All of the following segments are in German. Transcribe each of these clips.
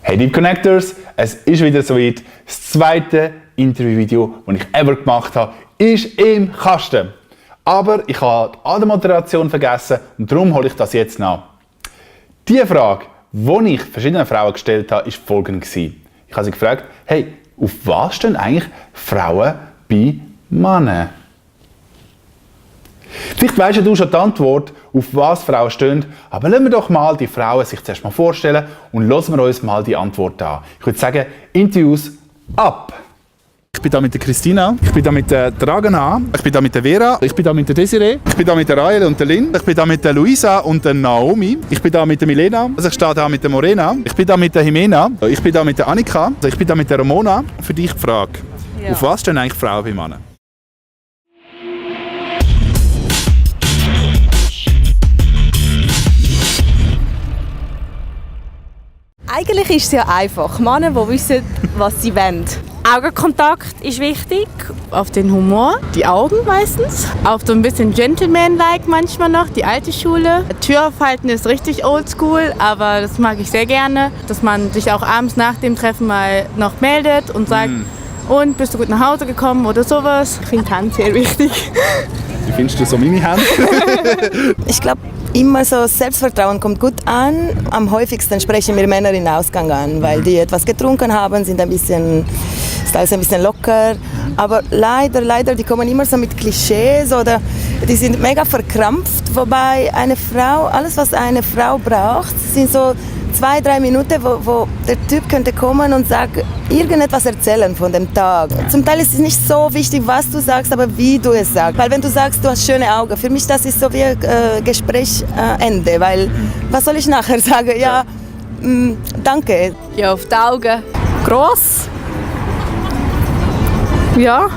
Hey Deep Connectors, es ist wieder soweit. Das zweite Interviewvideo, das ich ever gemacht habe, ist im Kasten. Aber ich habe die Anmoderation vergessen und darum hole ich das jetzt nach. Die Frage, die ich verschiedenen Frauen gestellt habe, war folgende. Ich habe sie gefragt, hey, auf was stehen eigentlich Frauen bei Männern? Vielleicht weisst du schon die Antwort, auf was Frauen stehen, aber lassen wir doch mal die Frauen sich zuerst mal vorstellen und hören wir uns mal die Antwort an. Ich würde sagen, Interviews ab! Ich bin hier mit der Christina, ich bin hier mit der Dragana, ich bin hier mit der Vera, ich bin hier mit der Desiree, ich bin hier mit der Rael und der Lynn, ich bin hier mit der Luisa und der Naomi, ich bin hier mit der Milena, also ich stehe hier mit der Morena, ich bin hier mit der Jimena, ich bin hier mit der Annika, ich bin hier mit der Ramona. Für dich die Frage, auf was stehen eigentlich Frauen bei Männern? Eigentlich ist es ja einfach. Männer, die wissen, was sie wollen. Augenkontakt ist wichtig. Auf den Humor, die Augen meistens. Auf so ein bisschen Gentleman-like manchmal noch, die alte Schule. Tür aufhalten ist richtig oldschool, aber das mag ich sehr gerne. Dass man sich auch abends nach dem Treffen mal noch meldet und sagt, und bist du gut nach Hause gekommen oder sowas. Ich finde Hand sehr wichtig. Wie findest du so meine Hand? Ich glaube, immer so Selbstvertrauen kommt gut an. Am häufigsten sprechen wir Männer in Ausgang an, weil die etwas getrunken haben, sind ein bisschen locker. Aber leider, die kommen immer so mit Klischees oder die sind mega verkrampft. Wobei eine Frau, alles was eine Frau braucht, sind so 2-3 Minuten, wo der Typ könnte kommen und irgendetwas erzählen von dem Tag. Zum Teil ist es nicht so wichtig, was du sagst, aber wie du es sagst. Weil wenn du sagst, du hast schöne Augen, für mich das ist so wie ein Gesprächsende. Weil was soll ich nachher sagen? Ja, danke. Ja, auf die Augen. Gross. Ja.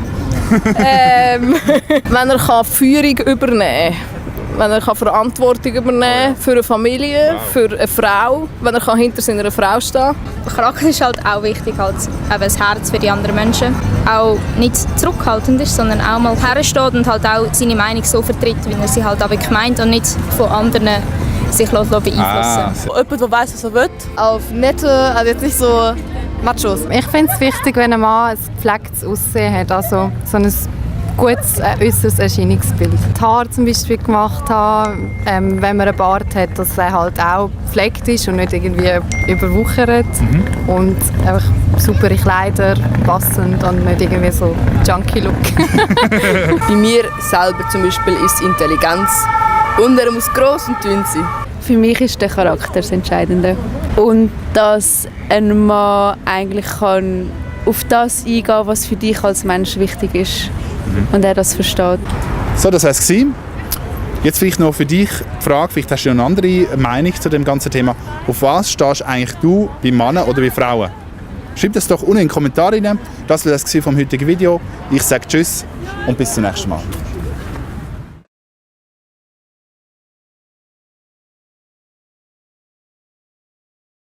Wenn er Führung übernehmen kann. Wenn er Verantwortung übernehmen kann für eine Familie, für eine Frau, wenn er hinter seiner Frau stehen kann. Der Charakter ist halt auch wichtig, halt eben das Herz für die anderen Menschen. Auch nicht zurückhaltend ist, sondern auch mal hersteht und halt auch seine Meinung so vertritt, wie er sie halt aber meint und nicht von anderen sich beeinflussen lässt. Jemand, der weiss, was er will. Auf nette, also jetzt nicht so Machos. Ich finde es wichtig, wenn ein Mann ein gepflegtes Aussehen hat, also so ein gutes äußeres Erscheinungsbild. Die Haare zum Beispiel gemacht haben, wenn man einen Bart hat, dass er halt auch gepflegt ist und nicht irgendwie überwuchert. Und einfach saubere Kleider, passend und nicht irgendwie so Junkie-Look. Bei mir selber zum Beispiel ist Intelligenz und er muss gross und dünn sein. Für mich ist der Charakter das Entscheidende. Und dass ein Mann eigentlich kann auf das eingehen kann, was für dich als Mensch wichtig ist. Und er das versteht. So, das war es. Jetzt vielleicht noch für dich die Frage, vielleicht hast du eine andere Meinung zu dem ganzen Thema. Auf was stehst eigentlich du bei Männern oder bei Frauen? Schreib das doch unten in die Kommentare rein. Das war das vom heutigen Video. Ich sage Tschüss und bis zum nächsten Mal.